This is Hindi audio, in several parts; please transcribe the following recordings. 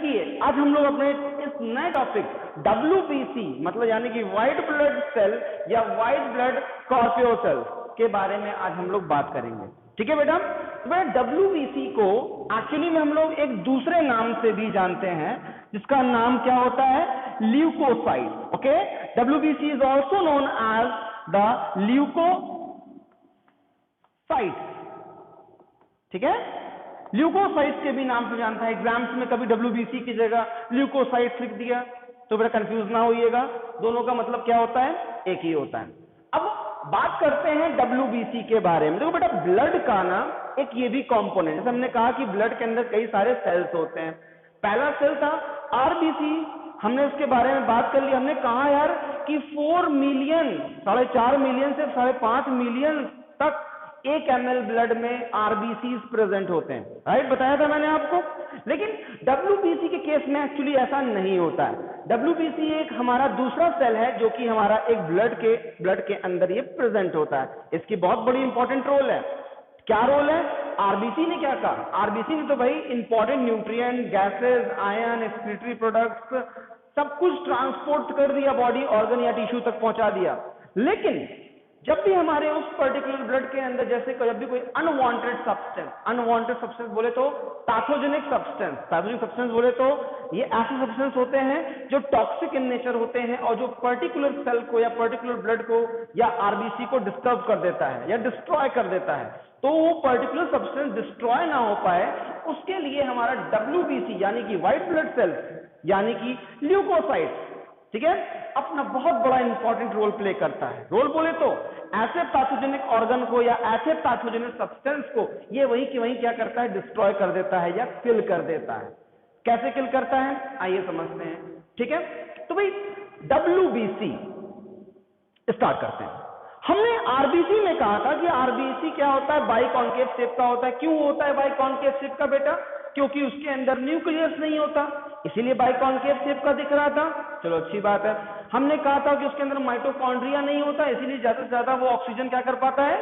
देखिए आज हम लोग अपने इस नए टॉपिक WBC मतलब यानी कि व्हाइट ब्लड सेल या व्हाइट ब्लड कॉर्पियोसेल के बारे में आज हम लोग बात करेंगे। ठीक है बेटा, तो बेटा WBC को एक्चुअली में हम लोग एक दूसरे नाम से भी जानते हैं जिसका नाम क्या होता है, leukocyte. Okay, WBC is also known as the leukocyte. ठीक है, ल्यूकोसाइट के भी नाम से जानता है। एग्जाम्स में कभी WBC की जगह ल्यूकोसाइट लिख दिया तो बेटा कंफ्यूज ना होइएगा, दोनों का मतलब क्या होता है, एक ही होता है। अब बात करते हैं WBC के बारे में। देखो बेटा, ब्लड का ना एक ये भी कंपोनेंट, जैसे हमने कहा कि ब्लड के अंदर कई सारे सेल्स होते हैं। पहला सेल था RBC, हमने उसके बारे में बात कर ली। हमने कहा यार कि 4 मिलियन, 4.5 मिलियन से 5.5 मिलियन तक 1 ml ब्लड में RBCs प्रेजेंट होते हैं, राइट, बताया था मैंने आपको। लेकिन WBC के केस में एक्चुअली ऐसा नहीं होता है। WBC एक हमारा दूसरा सेल है जो कि हमारा एक ब्लड के अंदर ये प्रेजेंट होता है। इसकी बहुत बड़ी इंपॉर्टेंट रोल है। क्या रोल है? RBC ने क्या कहा, RBC ने तो भाई important nutrient, gases, ion, excretory products सब कुछ ट्रांसपोर्ट कर दिया, बॉडी ऑर्गन या टिश्यू तक पहुंचा दिया। लेकिन जब भी हमारे उस पर्टिकुलर ब्लड के अंदर जैसे जब भी कोई अनवांटेड सब्सटेंस बोले तो पैथोजेनिक सब्सटेंस बोले तो ये ऐसे सब्सटेंस होते हैं जो टॉक्सिक इन नेचर होते हैं और जो पर्टिकुलर सेल को या पर्टिकुलर ब्लड को या RBC को डिस्टर्ब कर देता है या डिस्ट्रॉय कर देता है। तो वो पर्टिकुलर सब्सटेंस डिस्ट्रॉय ना हो पाए उसके लिए हमारा WBC यानी कि व्हाइट ब्लड सेल यानी कि ल्यूकोसाइट, ठीक है, अपना बहुत बड़ा इंपॉर्टेंट रोल प्ले करता है। रोल बोले तो ऐसे पैथोजेनिक ऑर्गन को या ऐसे पैथोजेनिक सब्सटेंस को ये वहीं की वहीं क्या करता है, डिस्ट्रॉय कर देता है या किल कर देता है। कैसे किल करता है आइए समझते हैं। ठीक है, तो भाई WBC स्टार्ट करते हैं। हमने RBC में कहा था कि RBC क्या होता है, बाइकॉन्केव शेप का होता है। क्यों होता है बाइकॉन्केव शेप का बेटा? क्योंकि उसके अंदर न्यूक्लियस नहीं होता, इसीलिए बाइकॉन्केव शेप का दिख रहा था। चलो अच्छी बात है। हमने कहा था कि उसके अंदर माइटोकॉन्ड्रिया नहीं होता, इसीलिए ज्यादा से ज्यादा वो ऑक्सीजन क्या कर पाता है,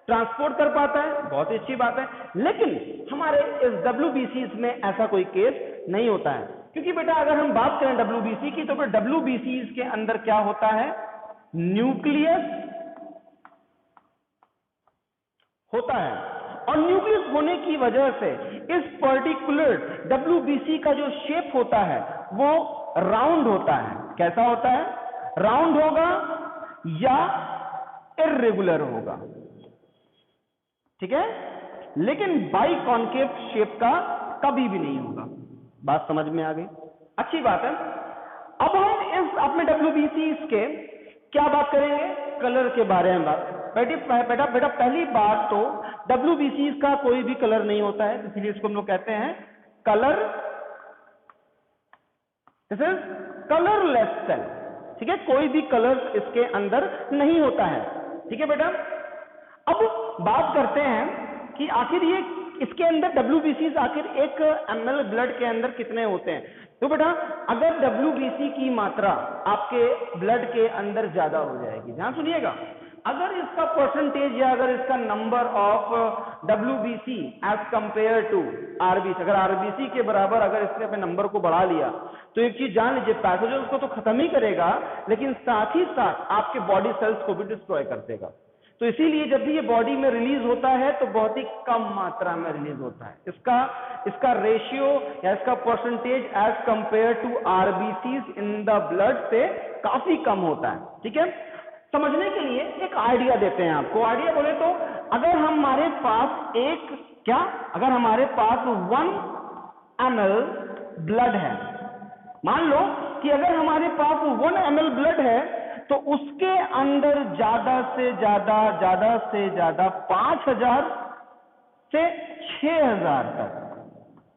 ट्रांसपोर्ट कर पाता है। बहुत ही अच्छी बात है। लेकिन हमारे इस WBC में ऐसा कोई केस नहीं होता है, क्योंकि बेटा अगर हम बात करें WBC की तो फिर WBC के अंदर क्या होता है, न्यूक्लियस होता है। और न्यूक्लियस होने की वजह से इस पर्टिकुलर WBC का जो शेप होता है वो राउंड होता है। कैसा होता है? राउंड होगा या इर्रेगुलर होगा, ठीक है, लेकिन बाइकॉन्केव शेप का कभी भी नहीं होगा। बात समझ में आ गई? अच्छी बात है। अब हम इस अपने WBC के क्या बात करेंगे, कलर के बारे में बात। बेटा पहली बात तो WBC का कोई भी कलर नहीं होता है, इसलिए इसको हम लोग कहते हैं colour, this is colourless cell. ठीक है, कोई भी कलर इसके अंदर नहीं होता है। ठीक है बेटा, अब बात करते हैं कि आखिर ये इसके अंदर WBC आखिर 1 ml ब्लड के अंदर कितने होते हैं। तो बेटा अगर WBC की मात्रा आपके ब्लड के अंदर ज्यादा हो जाएगी, ध्यान सुनिएगा, अगर इसका परसेंटेज या अगर इसका number of WBC as compare to RBC, अगर RBC के बराबर अगर इसने अपने नंबर को बढ़ा लिया तो एक चीज जान लीजिए, पैथोजन को तो खत्म ही करेगा लेकिन साथ ही साथ आपके बॉडी सेल्स को भी डिस्ट्रॉय कर देगा। तो इसीलिए जब भी ये बॉडी में रिलीज होता है तो बहुत ही कम मात्रा में रिलीज होता है। इसका रेशियो या इसका percentage as compare to RBCs in the blood से काफी कम होता है। ठीक है, समझने के लिए एक आइडिया देते हैं आपको। आइडिया बोले तो अगर हमारे पास अगर हमारे पास 1 ml ब्लड है, मान लो कि अगर हमारे पास 1 ml ब्लड है तो उसके अंदर ज्यादा से ज्यादा 5000 से 6000 तक,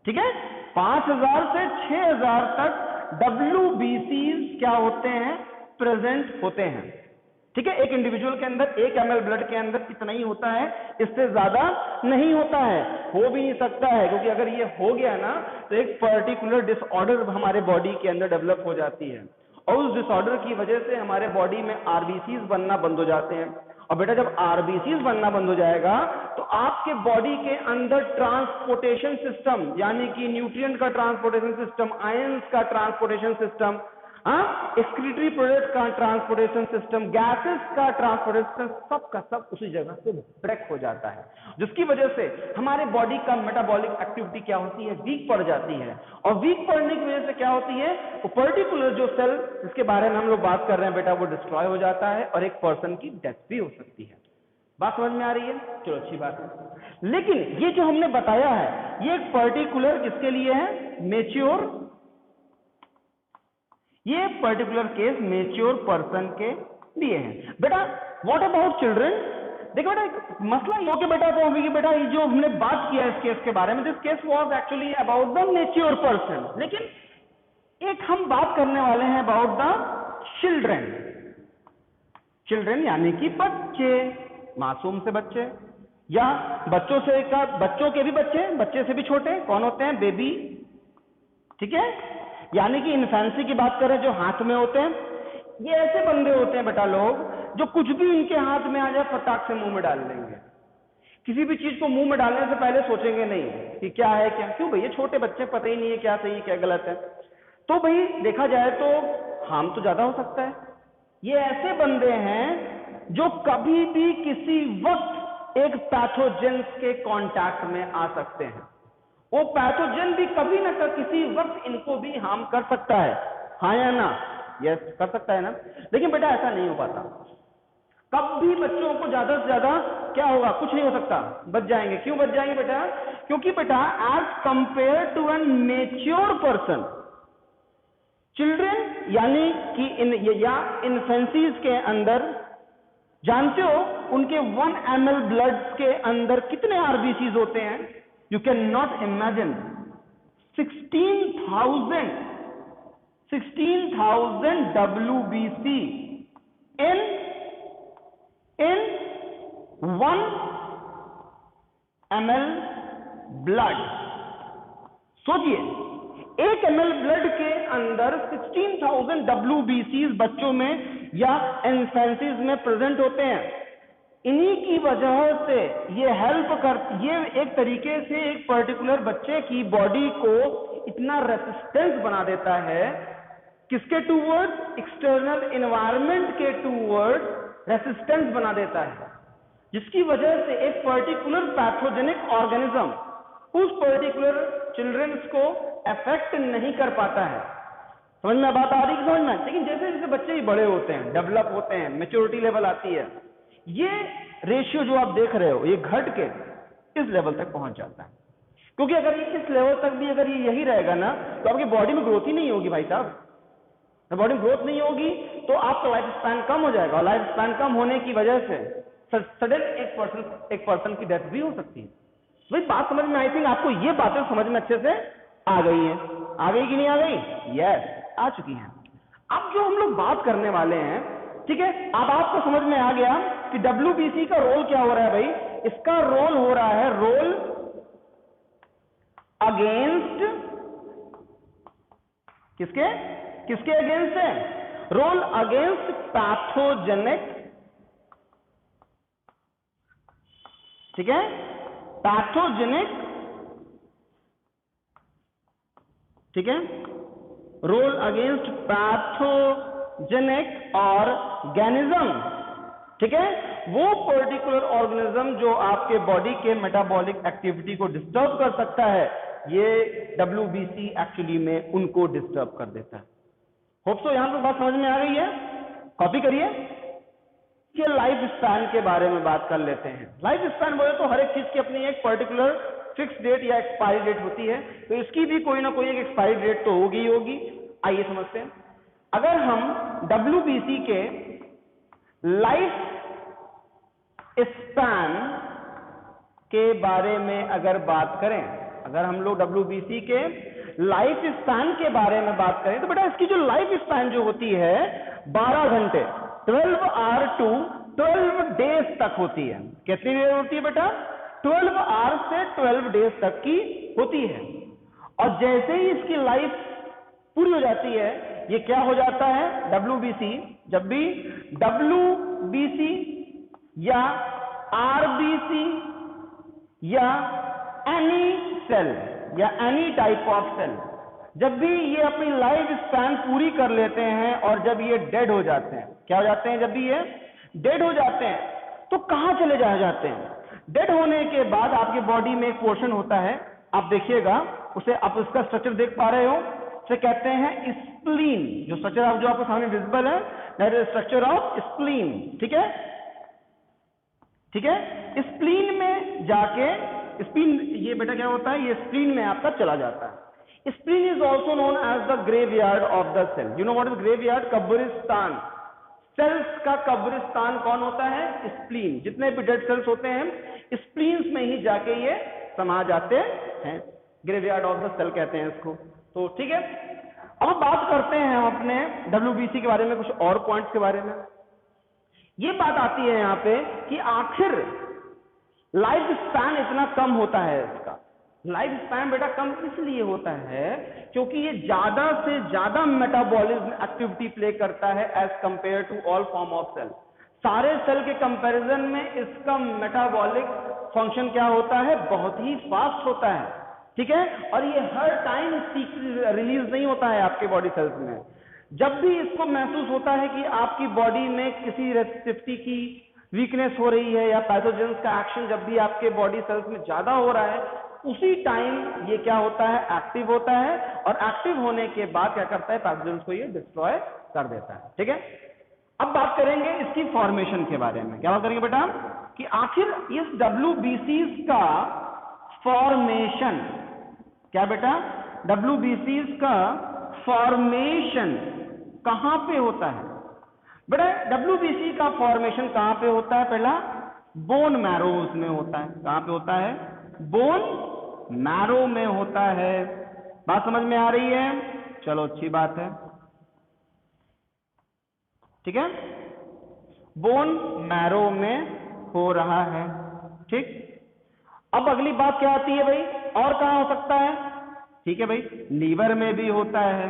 ठीक है, 5000 से 6000 तक WBCs क्या होते हैं, प्रेजेंट होते हैं। ठीक है, एक इंडिविजुअल के अंदर 1 ml ब्लड के अंदर इतना ही होता है, इससे ज्यादा नहीं होता है, हो भी नहीं सकता है, क्योंकि अगर ये हो गया ना तो एक पर्टिकुलर डिसऑर्डर हमारे बॉडी के अंदर डेवलप हो जाती है और उस डिसऑर्डर की वजह से हमारे बॉडी में RBCs बनना बंद हो जाते हैं और बेटा जब आरबीसीज बनना बंद हो जाएगा तो आपके बॉडी के अंदर ट्रांसपोर्टेशन सिस्टम, यानी कि न्यूट्रिएंट का ट्रांसपोर्टेशन सिस्टम, आयंस का ट्रांसपोर्टेशन सिस्टम, एक्सक्रीटरी प्रोडक्ट का ट्रांसपोर्टेशन सिस्टम, गैसेस का ट्रांसपोर्टेशन, सब का सब उसी जगह से ब्रेक हो जाता है, जिसकी वजह से हमारे बॉडी का मेटाबॉलिक एक्टिविटी क्या होती है, वीक पड़ जाती है। और वीक पड़ने की वजह से क्या होती है, वो पर्टिकुलर जो सेल जिसके बारे में हम लोग बात कर रहे हैं बेटा, वो डिस्ट्रॉय हो जाता है और एक पर्सन की डेथ भी हो सकती है। बात समझ में आ रही है? चलो अच्छी बात है। लेकिन ये जो हमने बताया है ये एक पर्टिकुलर किसके लिए है, मेच्योर, ये पर्टिकुलर केस मेच्योर पर्सन के लिए है। बेटा व्हाट अबाउट चिल्ड्रन? देखो बेटा एक मसला ये हो कि बेटा तो कि बेटा ये जो हमने बात किया इस केस के बारे में, this case was actually about the mature person, लेकिन एक हम बात करने वाले हैं अबाउट द चिल्ड्रन। चिल्ड्रन यानी कि बच्चे, मासूम से बच्चे, या बच्चों से का बच्चों के भी बच्चे, बच्चे से भी छोटे कौन होते हैं, बेबी, ठीक है, यानी कि इन्फेंसी की बात करें जो हाथ में होते हैं, ये ऐसे बंदे होते हैं बेटा लोग जो कुछ भी इनके हाथ में आ जाए फटाक से मुंह में डाल लेंगे, किसी भी चीज को मुंह में डालने से पहले सोचेंगे नहीं कि क्या है क्या, क्यों भैया छोटे बच्चे पता ही नहीं है क्या सही क्या गलत है, तो भाई देखा जाए तो हार्म तो ज्यादा हो सकता है। ये ऐसे बंदे हैं जो कभी भी किसी वक्त एक पैथोजेंस के कांटेक्ट में आ सकते हैं, वो पैथोजन भी कभी ना किसी वक्त इनको भी हार्म कर सकता है, हाँ या ना? यस कर सकता है ना। लेकिन बेटा ऐसा नहीं हो पाता, कभी बच्चों को ज्यादा से ज्यादा क्या होगा, कुछ नहीं हो सकता, बच जाएंगे। क्यों बच जाएंगे बेटा? क्योंकि बेटा as compare to an mature person, children यानी कि इन्फेंसीज के अंदर जानते हो उनके 1 ml ब्लड के अंदर कितने आरबीसीज होते हैं? You can not imagine, 16,000 WBC in 1 ml blood. सोचिए 1 ml ब्लड के अंदर 16,000 WBC बच्चों में या इन्फेंसीज में प्रेजेंट होते हैं। इन्हीं की वजह से ये एक तरीके से एक पर्टिकुलर बच्चे की बॉडी को इतना रेसिस्टेंस बना देता है, किसके टूवर्ड्स, एक्सटर्नल एनवायरनमेंट के टूवर्ड्स रेसिस्टेंस बना देता है, जिसकी वजह से एक पर्टिकुलर पैथोजेनिक ऑर्गेनिज्म उस पर्टिकुलर चिल्ड्रंस को अफेक्ट नहीं कर पाता है। समझ में बात आ रही है? समझ में। लेकिन जैसे जैसे बच्चे बड़े होते हैं, डेवलप होते हैं, मैच्योरिटी लेवल आती है, ये रेशियो जो आप देख रहे हो ये घट के इस लेवल तक पहुंच जाता है। क्योंकि अगर ये इस लेवल तक भी अगर ये यही रहेगा ना तो आपकी बॉडी में ग्रोथ ही नहीं होगी भाई साहब। जब बॉडी में ग्रोथ नहीं होगी तो आपका लाइफ स्पैन कम हो जाएगा, और लाइफ स्पैन कम होने की वजह से सडन एक पर्सन की डेथ भी हो सकती है। भाई बात समझ में आई थिंक आपको ये बातें समझ में अच्छे से आ गई है। आ गई कि नहीं आ गई? यस आ चुकी हैं। अब जो हम लोग बात करने वाले हैं, ठीक है, अब आपको समझ में आ गया कि WBC का रोल क्या हो रहा है भाई। इसका रोल हो रहा है रोल अगेंस्ट किसके अगेंस्ट है? रोल अगेंस्ट पैथोजेनिक, ठीक है, पैथोजेनिक, ठीक है, रोल अगेंस्ट पैथोजेनिक ऑर्गेनिज्म, ठीक है, वो पर्टिकुलर ऑर्गेनिज्म जो आपके बॉडी के मेटाबॉलिक एक्टिविटी को डिस्टर्ब कर सकता है, ये WBC एक्चुअली में उनको डिस्टर्ब कर देता है। होप सो यहां पर बात समझ में आ गई है। कॉपी करिए। ये लाइफ स्पैन के बारे में बात कर लेते हैं। लाइफ स्पैन बोले तो हर एक चीज की अपनी एक पर्टिकुलर फिक्स डेट या एक्सपायरी डेट होती है, तो इसकी भी कोई ना कोई एक एक्सपायरी डेट तो होगी ही होगी। आइए समझते हैं। अगर हम WBC के लाइफ स्पैन के बारे में अगर बात करें, अगर हम लोग WBC के लाइफ स्पैन के बारे में बात करें तो बेटा इसकी जो लाइफ स्पैन जो होती है 12 घंटे 12 आवर टू 12 डेज तक होती है। कितनी देर होती है बेटा? 12 आवर से 12 डेज तक की होती है। और जैसे ही इसकी लाइफ पूरी हो जाती है, ये क्या हो जाता है? WBC, जब भी WBC या आरबीसी या एनी सेल या एनी टाइप ऑफ सेल, जब भी ये अपनी लाइफ स्पैन पूरी कर लेते हैं और जब ये डेड हो जाते हैं, क्या हो जाते हैं, जब भी ये डेड हो जाते हैं तो कहां चले जाते हैं? डेड होने के बाद आपके बॉडी में एक पोर्शन होता है, आप देखिएगा उसे, आप इसका स्ट्रक्चर देख पा रहे हो, उसे कहते हैं स्प्लीन। जो स्ट्रक्चर जो आपको सामने विजिबल है, that is structure of spleen. ठीक है, ठीक है। स्प्लीन में जाके, स्प्लीन ये बेटा क्या होता है, ये स्प्लीन में आपका चला जाता है। Spleen is also known as the graveyard of the cell. You know what is graveyard? कब्रिस्तान। सेल्स का कब्रिस्तान कौन होता है? स्प्लीन। जितने भी डेड सेल्स होते हैं स्प्लीन्स में ही जाके ये समा जाते हैं, ग्रेवयार्ड ऑफ द सेल कहते हैं इसको। तो ठीक है, अब बात करते हैं हम अपने डब्ल्यूबीसी के बारे में, कुछ और पॉइंट्स के बारे में। ये बात आती है यहां पे कि आखिर लाइफ स्पैन इतना कम होता है इसका। लाइफ स्पैन बेटा कम इसलिए होता है क्योंकि ये ज्यादा से ज्यादा मेटाबॉलिज्म एक्टिविटी प्ले करता है as compare to all form of cell. सारे सेल के कंपैरिजन में इसका मेटाबॉलिक फंक्शन क्या होता है? बहुत ही फास्ट होता है। ठीक है, और ये हर टाइम रिलीज नहीं होता है आपके बॉडी सेल्स में। जब भी इसको महसूस होता है कि आपकी बॉडी में किसी रेसिस्टिविटी की वीकनेस हो रही है या पैथोजेंस का एक्शन जब भी आपके बॉडी सेल्स में ज्यादा हो रहा है, उसी टाइम ये क्या होता है? एक्टिव होता है, और एक्टिव होने के बाद क्या करता है? पैथोजेंस को ये डिस्ट्रॉय कर देता है। ठीक है, अब बात करेंगे इसकी फॉर्मेशन के बारे में। क्या बात करेंगे बेटा? कि आखिर इस डब्ल्यूबीसीज का फॉर्मेशन, क्या बेटा? डब्ल्यूबीसीज का फॉर्मेशन कहां पे होता है? बेटा डब्ल्यूबीसी का फॉर्मेशन कहां पे होता है? पहला बोन मैरोज में होता है। कहां पे होता है? बोन मैरो में होता है। बात समझ में आ रही है? चलो अच्छी बात है। ठीक है, बोन मैरो में हो रहा है। ठीक, अब अगली बात क्या आती है भाई? और कहां हो सकता है? ठीक है भाई, लीवर में भी होता है।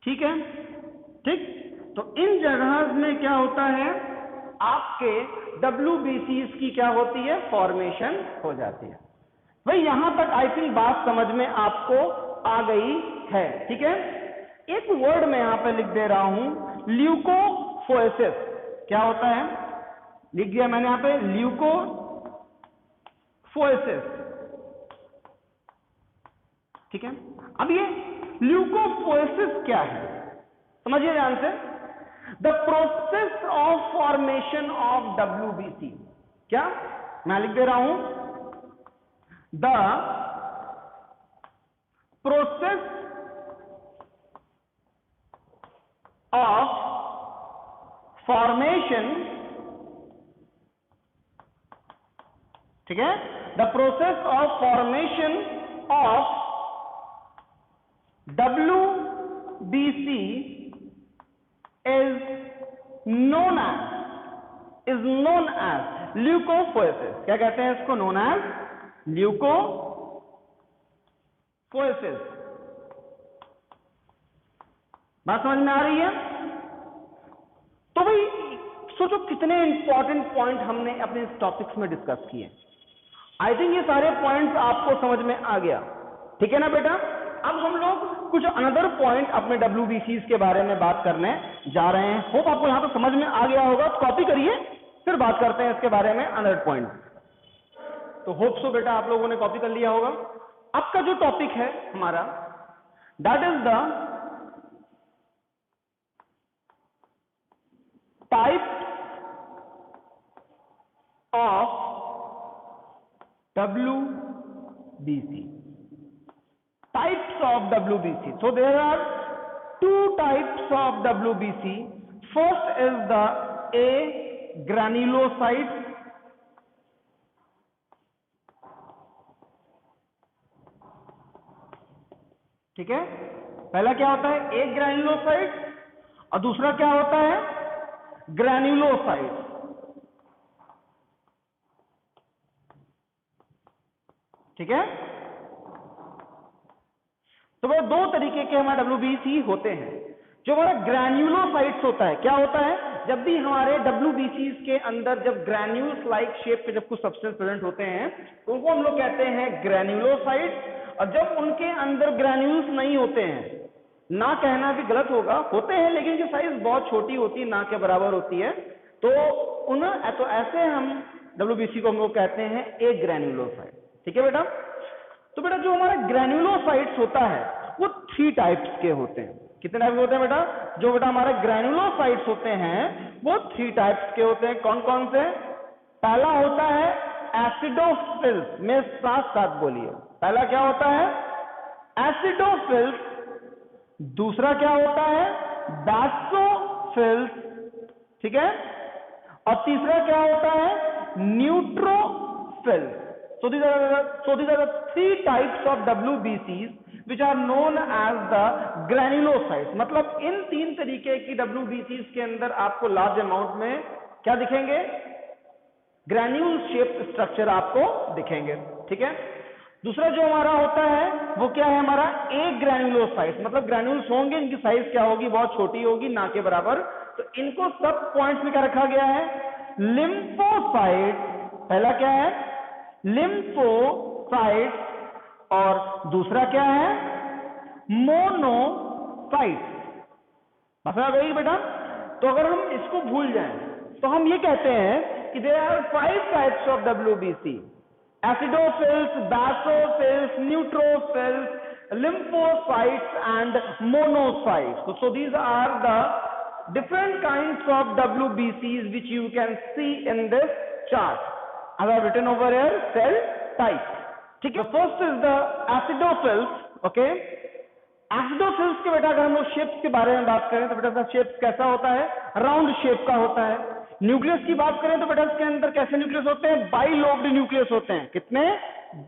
ठीक है, ठीक, तो इन जगह में क्या होता है? आपके डब्ल्यूबीसीज की क्या होती है? फॉर्मेशन हो जाती है। भाई यहां तक आई थिंक बात समझ में आपको आ गई है। ठीक है, एक वर्ड मैं यहां पे लिख दे रहा हूं, ल्यूकोफोएसिस। क्या होता है? लिख दिया मैंने यहां पे, ल्यूकोफोएसिस। ठीक है, अब ये ल्यूकोफोएसिस क्या है समझिए ध्यान से। The process of formation of WBC. क्या मैं लिख दे रहा हूं? द प्रोसेस ऑफ फॉर्मेशन, ठीक है, the process of formation of WBC is known as ल्यूकोफोएसिस। क्या कहते हैं इसको? known as ल्यूकोफोएसिस। बात समझ में आ रही है? तो भाई सोचो कितने इंपॉर्टेंट पॉइंट हमने अपने इस टॉपिक्स में डिस्कस किए। आई थिंक ये सारे पॉइंट्स आपको समझ में आ गया। ठीक है ना बेटा? अब हम लोग कुछ अनदर पॉइंट अपने डब्ल्यूबीसीज के बारे में बात करने जा रहे हैं। होप आपको यहां तो समझ में आ गया होगा, तो कॉपी करिए, फिर बात करते हैं इसके बारे में अनदर पॉइंट। तो होप सो बेटा आप लोगों ने कॉपी कर लिया होगा। अब का जो टॉपिक है हमारा, that is the type of WBC. Types of WBC. So there are two types of WBC. First is the A granulocytes. ठीक है, पहला क्या होता है? एक ग्रैन्युलोसाइट, और दूसरा क्या होता है? ग्रैन्युलोसाइट। ठीक है, तो वह दो तरीके के हमारे WBC होते हैं। जो हमारा ग्रैन्युलोसाइट्स होता है, क्या होता है? जब भी हमारे WBCs के अंदर जब ग्रैन्यूल्स लाइक शेप के जब कुछ सब्सटेंस प्रेजेंट होते हैं तो उनको हम लोग कहते हैं ग्रैन्युलोसाइट्स, और जब उनके अंदर ग्रैन्यूल्स नहीं होते हैं, ना कहना भी गलत होगा, होते हैं लेकिन की साइज बहुत छोटी होती है, ना के बराबर होती है, तो तो ऐसे हम WBC को हम लोग कहते हैं एक ग्रैन्युलोसाइट। ठीक है बेटा। तो बेटा जो हमारा ग्रैन्युलोसाइट्स होता है वो 3 टाइप्स के होते हैं। कितने टाइप के होते हैं बेटा? जो बेटा हमारे ग्रैन्युलोसाइट्स होते हैं वो 3 टाइप्स के होते हैं। कौन कौन से? पहला होता है एसिडोफिल्स, में साथ साथ बोलिए। पहला क्या होता है? एसिडोफिल्स। दूसरा क्या होता है? बेसोफिल्स। ठीक है। और तीसरा क्या होता है? Neutrophils. So these are the 3 types of WBCs which are known as the granulocytes। मतलब इन 3 तरीके की WBCs के अंदर आपको लार्ज अमाउंट में क्या दिखेंगे? ग्रैन्यूल शेप स्ट्रक्चर आपको दिखेंगे। ठीक है। दूसरा जो हमारा होता है वो क्या है? हमारा एक ग्रैन्युलोसाइट, मतलब ग्रैन्यूल्स होंगे, इनकी साइज क्या होगी? बहुत छोटी होगी, ना के बराबर। तो इनको सब पॉइंट्स में क्या रखा गया है? लिम्फोसाइट। पहला क्या है? लिम्फोसाइट्स। और दूसरा क्या है? मोनोसाइट्स। समझ गई बेटा? तो अगर हम इसको भूल जाएं तो हम ये कहते हैं कि there are 5 types of WBC: acidophils, basophils, neutrophils, lymphocytes and monocytes. So these are the different kinds of WBCs which you can see in this chart. I have written over here cell type. ठीक है। First is the acidophils. Okay. Acidophils के बेटा अगर हम लोग शेप्स के बारे में बात करें तो बेटा इसका शेप कैसा होता है? राउंड शेप का होता है। न्यूक्लियस की बात करें तो बेटा इसके अंदर कैसे न्यूक्लियस होते हैं? बाइलोब्ड न्यूक्लियस होते हैं। कितने?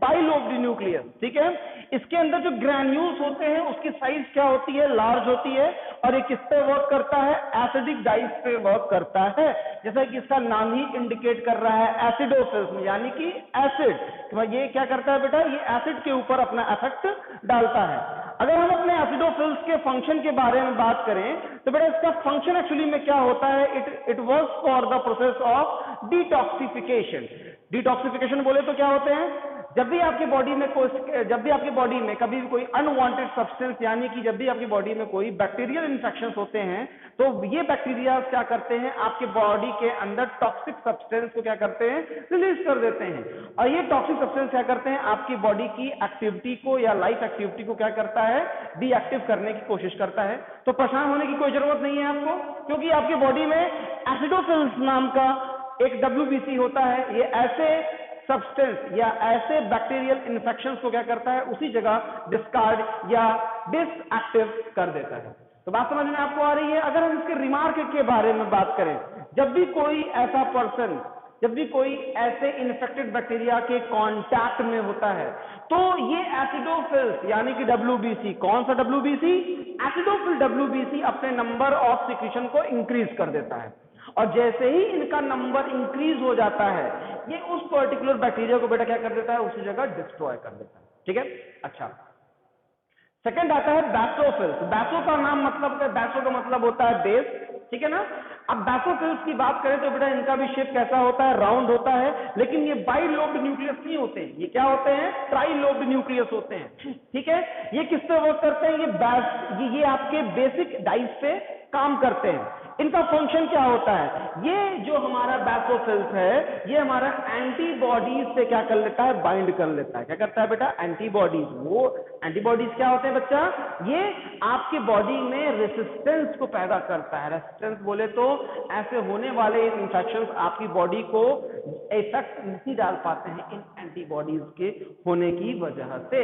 Bilobed nucleus. ठीक है। इसके अंदर जो ग्रैन्यूल्स होते हैं उसकी साइज क्या होती है? लार्ज होती है। और ये किस पे वर्क करता है? एसिडिक डाइस पे वर्क करता है, जैसा कि इसका नाम ही इंडिकेट कर रहा है, एसिडोफिल्स में, यानी कि एसिड। तो ये क्या करता है बेटा? ये एसिड के ऊपर अपना इफेक्ट डालता है। अगर हम अपने एसिडोफिल्स के फंक्शन के बारे में बात करें तो बेटा इसका फंक्शन एक्चुअली में क्या होता है? It works for the process of detoxification. Detoxification बोले तो क्या होते हैं? जब भी आपकी बॉडी में कभी भी कोई अनवांटेड सब्सटेंस, यानी कि जब भी आपकी बॉडी में कोई बैक्टीरियल इन्फेक्शन होते हैं तो ये बैक्टीरिया क्या करते हैं? आपके बॉडी के अंदर टॉक्सिक सब्सटेंस को क्या करते हैं? रिलीज कर देते हैं। और ये टॉक्सिक सब्सटेंस क्या करते हैं? आपकी बॉडी की एक्टिविटी को या लाइफ एक्टिविटी को क्या करता है? डीएक्टिव करने की कोशिश करता है। तो परेशान होने की कोई जरूरत नहीं है आपको, क्योंकि आपकी बॉडी में एसिडोफिल्स नाम का एक WBC होता है। ये ऐसे सब्सटेंस या ऐसे बैक्टीरियल इन्फेक्शंस को क्या करता है? उसी जगह डिस्कार्ड या डिसएक्टिव कर देता है। तो बात समझ में आपको आ रही है? अगर हम इसके रिमार्क के बारे में बात करें, जब भी कोई ऐसा पर्सन, जब भी कोई ऐसे इन्फेक्टेड बैक्टीरिया के कांटेक्ट में होता है तो ये एसिडोफिल्स यानी कि WBC, कौन सा WBC? एसिडोफिल WBC अपने नंबर ऑफ सिक्रीशन को इंक्रीज कर देता है। और जैसे ही इनका नंबर इंक्रीज हो जाता है ये उस पर्टिकुलर बैक्टीरिया को बेटा क्या कर देता है? उसी जगह डिस्ट्रॉय कर देता है। ठीक है। अच्छा, सेकंड आता है बेसोफिल्स। बेसो का नाम मतलब, बेसो का मतलब होता है बेस। ठीक है ना। अब बेसोफिल्स की बात करें तो बेटा इनका भी शेप कैसा होता है? राउंड होता है। लेकिन ये बाइलोब्ड न्यूक्लियस नहीं होते हैं, ये क्या होते हैं? ट्राइलोब्ड न्यूक्लियस होते हैं। ठीक है। ये किस पे वर्क करते हैं? ये आपके बेसिक डाइस पे काम करते हैं। इनका फंक्शन क्या होता है? ये जो हमारा बेसोफिल्स है ये हमारा एंटीबॉडीज से क्या कर लेता है? बाइंड कर लेता है। क्या करता है बेटा? एंटीबॉडीज। वो एंटीबॉडीज क्या होते हैं बच्चा? ये आपके बॉडी में रेसिस्टेंस को पैदा करता है। रेसिस्टेंस बोले तो ऐसे होने वाले इंफेक्शंस आपकी बॉडी को इफेक्ट नहीं डाल पाते हैं इन एंटीबॉडीज के होने की वजह से।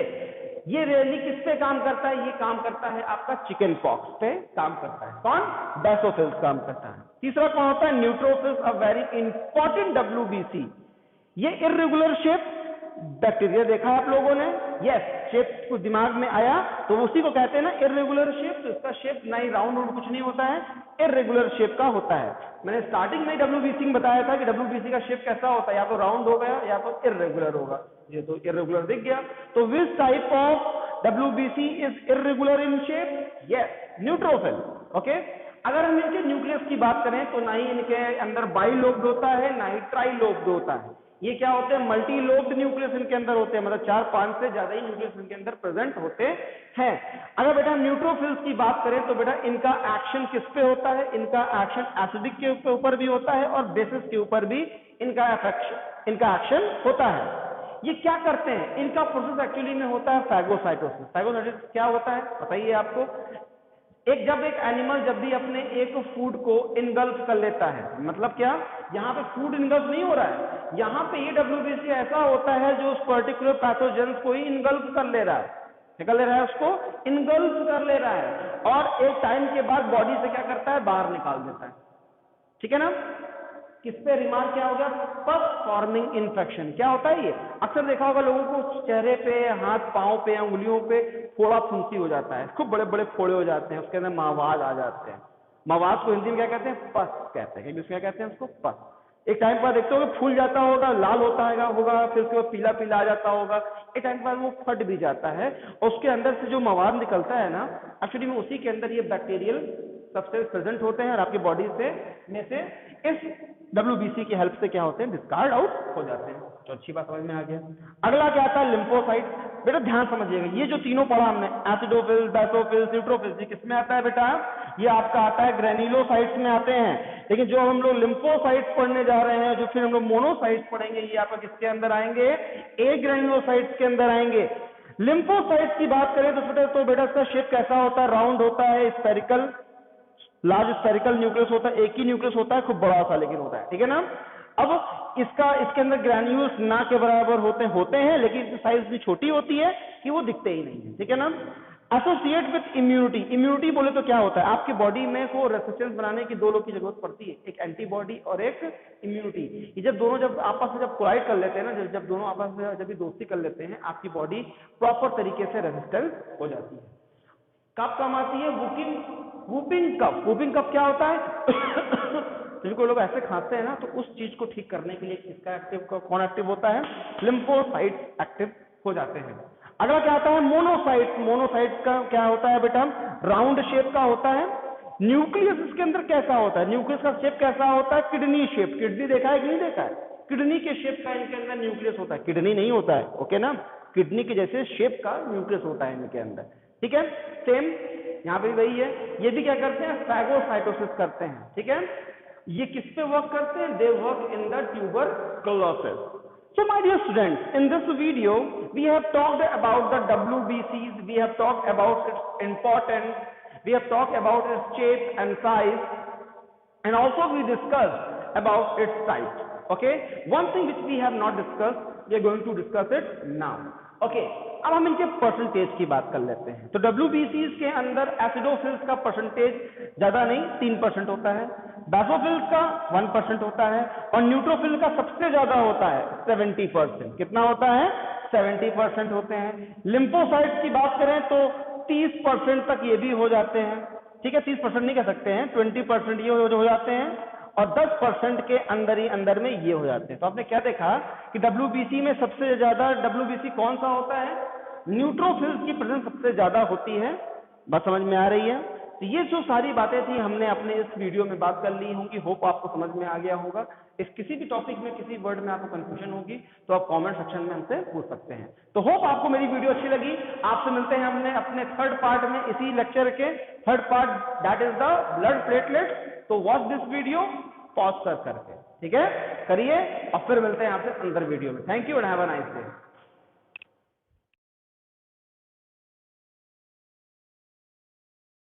ये रेयरली किस पे काम करता है? ये काम करता है आपका चिकन पॉक्स पे काम करता है। कौन? बेसोफिल्स काम करता है। तीसरा कौन होता है? Neutrophils, a very important WBC। ये इर्रेगुलर शेप बैक्टीरिया देखा आप लोगों ने? यस, शेप कुछ दिमाग में आया तो उसी को कहते हैं ना इर्रेगुलर शेप। तो इसका शेप ना ही राउंड कुछ नहीं होता है, इर्रेगुलर शेप का होता है। मैंने स्टार्टिंग में WBC में बताया था कि WBC का शेप कैसा होता है? या तो राउंड हो गया या तो इर्रेगुलर होगा। ये तो इर्रेगुलर दिख गया। तो which type of WBC is irregular in shape? Yes, neutrophil. Okay. अगर हम इनके न्यूक्लियस की बात करें तो ना ही इनके अंदर बाई लोब्ड होता है ना ही ट्राई लोब्ड होता है। ये क्या होते हैं, मल्टी लोब्ड न्यूक्लियस इनके अंदर होते हैं, मतलब 4-5 से ज्यादा ही न्यूक्लियस इनके अंदर प्रेजेंट होते हैं। अगर बेटा न्यूट्रोफिल्स की बात करें तो बेटा इनका एक्शन किस पे होता है, इनका एक्शन एसिडिक के ऊपर भी होता है और बेसिस के ऊपर भी इनका एक्शन होता है। ये क्या करते हैं, इनका प्रोसेस एक्चुअली में होता है फैगोसाइटोसिस। फैगोसाइटोसिस क्या होता है बताइए आपको। जब एक एनिमल जब भी अपने एक फूड को इनगल्फ कर लेता है, मतलब क्या, यहाँ पे फूड इनगल्फ नहीं हो रहा है, यहाँ पे ये WBC ऐसा होता है जो उस पर्टिकुलर पैथोजेंस को ही इनगल्फ कर ले रहा है, निकल ले रहा है, उसको इनगल्फ कर ले रहा है और एक टाइम के बाद बॉडी से क्या करता है, बाहर निकाल देता है। ठीक है ना। किस पे रिमार्क क्या होगा, पस फॉर्मिंग इन्फेक्शन। क्या होता है ये, अक्सर देखा होगा लोगों को चेहरे पे, हाथ पांव पे, उंगलियों पे फोड़ा फुंसी हो जाता है, खूब बड़े बड़े फोड़े हो जाते हैं, उसके अंदर मवाद आ जाते हैं। मवाद को हिंदी में क्या कहते हैं, पस कहते हैं। क्या कहते हैं उसको, पस। एक टाइम पर देखते हो फूल जाता होगा, लाल होता होगा, फिर उसके बाद पीला पीला आ जाता होगा, एक टाइम पर वो फट भी जाता है और उसके अंदर से जो मवाद निकलता है ना, एक्चुअली में उसी के अंदर ये बैक्टीरियल सब्सटेंस प्रेजेंट होते हैं और आपकी बॉडी से में से इस WBC की हेल्प से क्या होते हैं, डिस्कार्ड आउट हो जाते हैं। तो अच्छी बात समझ में आ गया। अगला क्या आता है, लिम्फोसाइट। बेटा ध्यान समझिएगा, ये जो तीनों पढ़ा हमने, एसिडोफिल्स, बेसोफिल्स, न्यूट्रोफिल्स, ये किसमें आता है बेटा, ये आपका आता है ग्रेन्युलोसाइट्स में आते हैं। लेकिन जो हम लोग लिम्फोसाइट्स पढ़ने जा रहे हैं, जो फिर हम लोग मोनोसाइट्स पढ़ेंगे, ये आपका किसके अंदर आएंगे, ए ग्रेन्युलोसाइट्स के अंदर आएंगे। लिम्फोसाइट्स की बात करें तो बेटा इसका शेप कैसा होता है, राउंड होता है, स्फेरिकल, लार्ज स्फेरिकल न्यूक्लियस होता है, एक ही न्यूक्लियस होता है, खूब बड़ा सा लेकिन होता है। ठीक है ना। अब इसके अंदर ग्रैन्यूल्स ना के बराबर होते हैं लेकिन इसकी साइज इतनी छोटी होती है कि वो दिखते ही नहीं है। ठीक है ना। Associate with immunity. इम्यूनिटी बोले तो क्या होता है, आपकी बॉडी में को रेसिस्टेंस बनाने की दो लोग की जरूरत पड़ती है, एक एंटीबॉडी और एक इम्यूनिटी। ये जब दोनों जब आपस में जब कोलाइड कर लेते हैं ना, जब दोनों आपस में जब भी दोस्ती कर लेते हैं, आपकी बॉडी प्रॉपर तरीके से रेजिस्टेंस हो जाती है। कब काम आती है, वूपिंग कफ। वूपिंग कफ क्या होता है जिनको लोग ऐसे खाते हैं ना, तो उस चीज को ठीक करने के लिए किसका एक्टिव, कौन एक्टिव होता है, लिम्फोसाइट एक्टिव हो जाते हैं। अगला क्या आता है, मोनोसाइट। मोनोसाइट का क्या होता है बेटा, राउंड शेप का होता है। न्यूक्लियस इसके अंदर कैसा होता है, न्यूक्लियस का शेप कैसा होता है, किडनी शेप। किडनी देखा है कि नहीं देखा है, किडनी के शेप का इनके अंदर न्यूक्लियस होता है, किडनी नहीं होता है, ओके ना, किडनी के जैसे शेप का न्यूक्लियस होता है इनके अंदर। ठीक है, सेम यहाँ पे भी वही है। ये भी क्या करते हैं, फैगोसाइटोसिस करते हैं। ठीक है, ये किस पे वर्क करते हैं, they work in the tuberculosis. So my dear students, in this video we have talked about the WBCs, we have talked about its importance, we have talked about its shape and size, and also we discussed about its type. Okay, one thing which we have not discussed, we are going to discuss it now. Okay, अब हम इनके परसेंटेज की बात कर लेते हैं। तो WBCs के अंदर एसिडोफिल्स का परसेंटेज ज्यादा नहीं, 3% होता है, बेसोफिल्स का 1% होता है और न्यूट्रोफिल का सबसे ज्यादा होता है 70%। कितना होता है, 70% होते हैं। लिम्फोसाइट्स की बात करें तो 30% तक ये भी हो जाते हैं। ठीक है, 30% नहीं कह सकते हैं, 20% ये हो जाते हैं और 10% के अंदर में ये हो जाते हैं। तो आपने क्या देखा कि WBC में सबसे ज्यादा WBC कौन सा होता है, न्यूट्रोफिल्स की प्रेजेंस सबसे ज्यादा होती है। बात समझ में आ रही है। तो ये जो सारी बातें थी हमने अपने इस वीडियो में बात कर ली होंगी, होप आपको समझ में आ गया होगा। इस किसी भी टॉपिक में किसी वर्ड में आपको कंफ्यूजन होगी तो आप कमेंट सेक्शन में हमसे पूछ सकते हैं। तो होप आपको मेरी वीडियो अच्छी लगी। आपसे मिलते हैं हमने अपने थर्ड पार्ट में, इसी लेक्चर के third part, that is the blood platelets. तो वॉच दिस वीडियो पॉज करके, ठीक है, करिए और फिर मिलते हैं आपसे अंदर वीडियो में। Thank you and have a nice day.